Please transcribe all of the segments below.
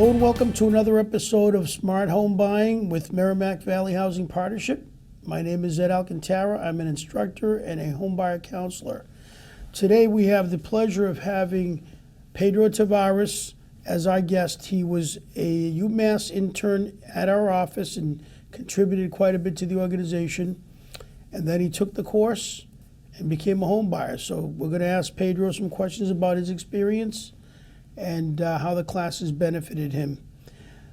Hello and welcome to another episode of Smart Home Buying with Merrimack Valley Housing Partnership. My name is Ed Alcantara. I'm an instructor and a home buyer counselor. Today we have the pleasure of having Pedro Tavares as our guest. He was a UMass intern at our office and contributed quite a bit to the organization. And then he took the course and became a home buyer. So we're going to ask Pedro some questions about his experience and how the class has benefited him.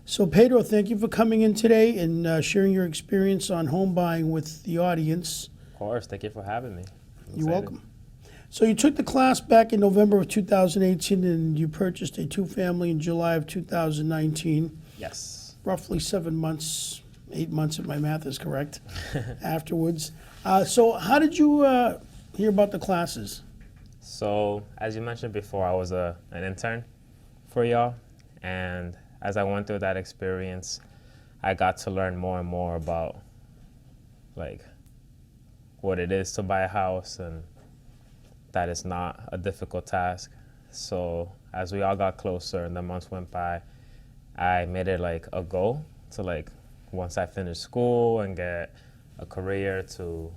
So Pedro, thank you for coming in today and sharing your experience on home buying with the audience. Of course, thank you for having me. You're welcome. So you took the class back in November of 2018 and you purchased a two-family in July of 2019. Yes. Roughly 7 months, 8 months if my math is correct, afterwards. So how did you hear about the classes? So, as you mentioned before, I was an intern for y'all, and as I went through that experience, I got to learn more and more about like what it is to buy a house and that it's not a difficult task. So as we all got closer and the months went by, I made it like a goal to like once I finish school and get a career to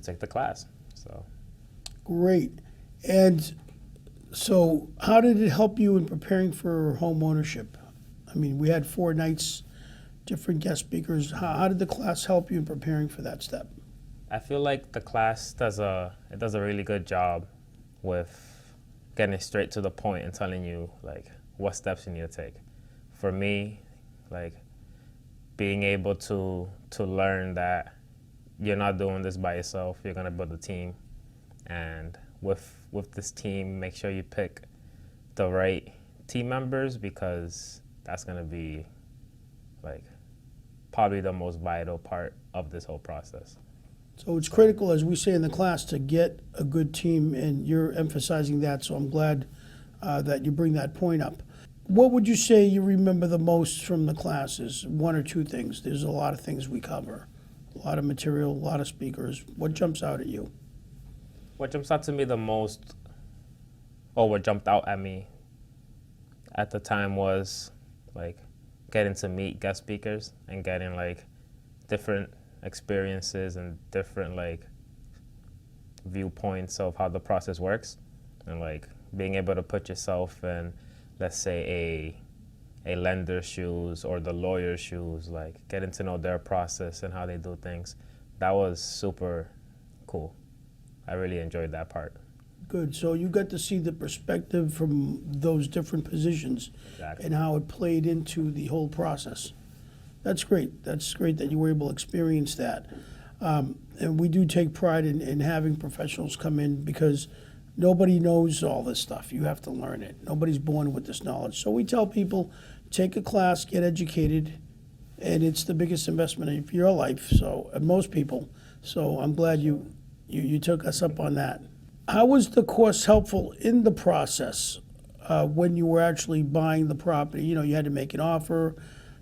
take the class. So great. And so how did it help you in preparing for home ownership? I mean, we had 4 nights, different guest speakers. How did the class help you in preparing for that step? I feel like the class does a really good job with getting straight to the point and telling you like what steps you need to take. For me, like being able to learn that you're not doing this by yourself, you're gonna build a team, and with this team, make sure you pick the right team members because that's gonna be like probably the most vital part of this whole process. So it's critical, as we say in the class, to get a good team, and you're emphasizing that, so I'm glad that you bring that point up. What would you say you remember the most from the classes? 1 or 2 things. There's a lot of things we cover, a lot of material, a lot of speakers. What jumps out at you? What jumps out to me the most, or what jumped out at me at the time was like getting to meet guest speakers and getting like different experiences and different like viewpoints of how the process works, and like being able to put yourself in, let's say, a lender's shoes or the lawyer's shoes, like getting to know their process and how they do things. That was super cool. I really enjoyed that part. Good. So you got to see the perspective from those different positions. Exactly. And how it played into the whole process. That's great. That's great that you were able to experience that. And we do take pride in having professionals come in because nobody knows all this stuff. You have to learn it. Nobody's born with this knowledge. So we tell people, take a class, get educated, and it's the biggest investment of your life. So most people. So I'm glad you took us up on that. How was the course helpful in the process when you were actually buying the property? You know, you had to make an offer.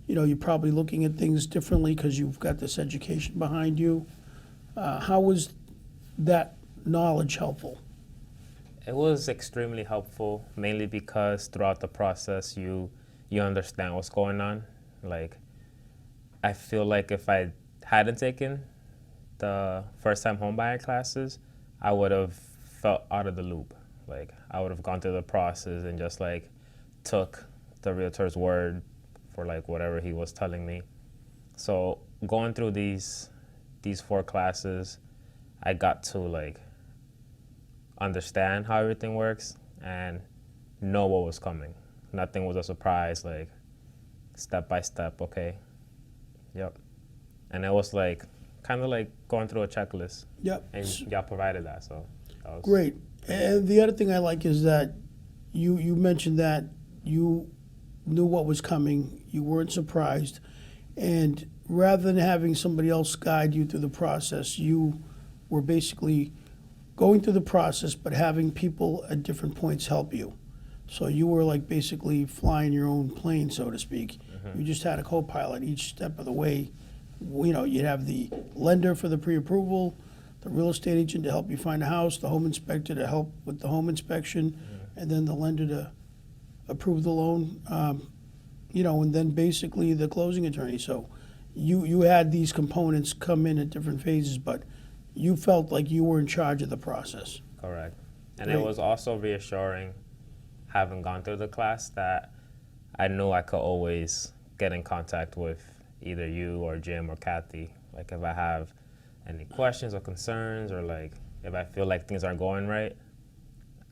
You know, you're probably looking at things differently because you've got this education behind you. How was that knowledge helpful? It was extremely helpful, mainly because throughout the process you understand what's going on. Like, I feel like if I hadn't taken the first-time homebuyer classes, I would have felt out of the loop. Like, I would have gone through the process and just like took the realtor's word for like whatever he was telling me. So going through these 4 classes, I got to like understand how everything works and know what was coming. Nothing was a surprise, like step by step, okay, yep. And it was like kind of like going through a checklist. Yep. And y'all provided that, so that was great. And the other thing I like is that you mentioned that you knew what was coming, you weren't surprised, and rather than having somebody else guide you through the process, you were basically going through the process but having people at different points help you. So you were like basically flying your own plane, so to speak. Mm-hmm. You just had a co-pilot each step of the way. You know, you'd have the lender for the pre-approval, the real estate agent to help you find a house, the home inspector to help with the home inspection, and then the lender to approve the loan. and then basically the closing attorney. So you had these components come in at different phases, but you felt like you were in charge of the process. Correct. And Great. it was also reassuring, having gone through the class, that I knew I could always get in contact with either you or Jim or Kathy. Like if I have any questions or concerns, or like if I feel like things aren't going right,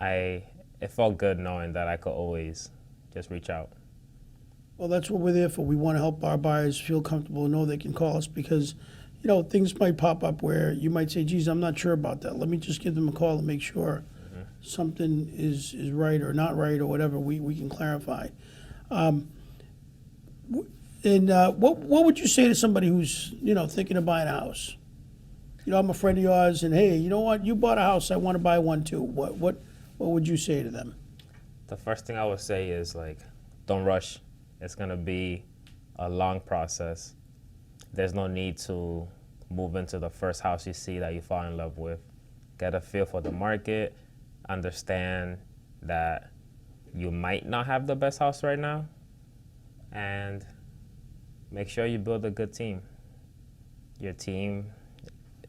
it felt good knowing that I could always just reach out. Well, that's what we're there for. We want to help our buyers feel comfortable and know they can call us because, things might pop up where you might say, geez, I'm not sure about that. Let me just give them a call and make sure something is right or not right or whatever. We can clarify. What would you say to somebody who's, thinking of buying a house? I'm a friend of yours, and hey, you know what? You bought a house. I want to buy one too. What would you say to them? The first thing I would say is, like, don't rush. It's going to be a long process. There's no need to move into the first house you see that you fall in love with. Get a feel for the market. Understand that you might not have the best house right now. And make sure you build a good team. Your team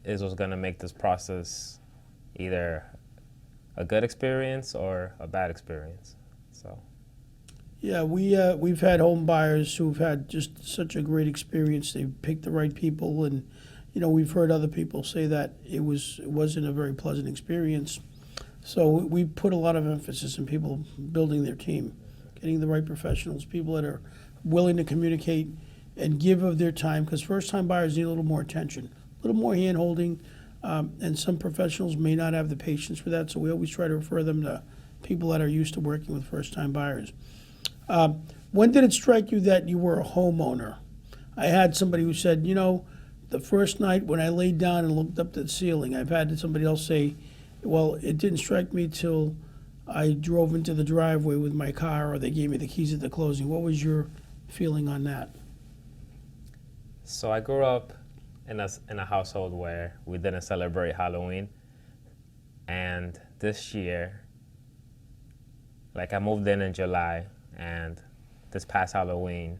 is what's going to make this process either a good experience or a bad experience. So. Yeah, we've had home buyers who've had just such a great experience. They've picked the right people, and we've heard other people say that it wasn't a very pleasant experience. So we put a lot of emphasis in people building their team, getting the right professionals, people that are willing to communicate and give of their time, because first-time buyers need a little more attention, a little more hand-holding, and some professionals may not have the patience for that, so we always try to refer them to people that are used to working with first-time buyers. When did it strike you that you were a homeowner? I had somebody who said, the first night when I laid down and looked up at the ceiling. I've had somebody else say, well, it didn't strike me till I drove into the driveway with my car, or they gave me the keys at the closing. What was your feeling on that? So I grew up in a household where we didn't celebrate Halloween. And this year, like, I moved in July, and this past Halloween,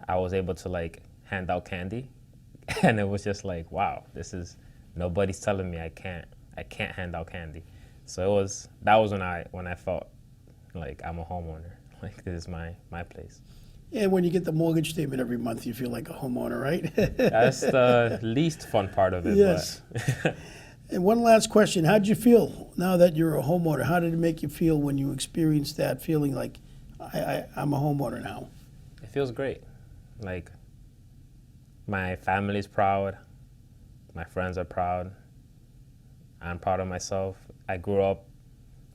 I was able to, like, hand out candy. And it was just like, wow, nobody's telling me I can't hand out candy. So that was when I felt like I'm a homeowner. Like, this is my place. And when you get the mortgage statement every month, you feel like a homeowner, right? That's the least fun part of it. Yes. But And one last question. How did you feel now that you're a homeowner? How did it make you feel when you experienced that feeling like, I'm a homeowner now? it feels great. Like, my family's proud. My friends are proud. I'm proud of myself. I grew up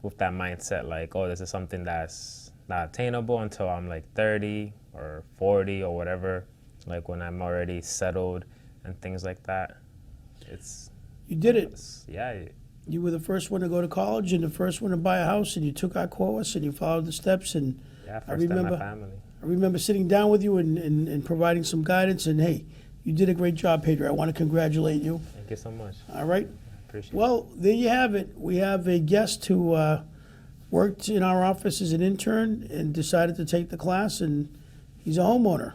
with that mindset, like, oh, this is something that's not attainable until I'm like 30 or 40 or whatever, like when I'm already settled and things like that. You did it. Yeah. You were the first one to go to college and the first one to buy a house, and you took our course and you followed the steps. And Yeah, first time my family. I remember sitting down with you and providing some guidance. And hey, you did a great job, Pedro. I want to congratulate you. Thank you so much. All right. Appreciate it. Well, there you have it. We have a guest who worked in our office as an intern and decided to take the class, and he's a homeowner.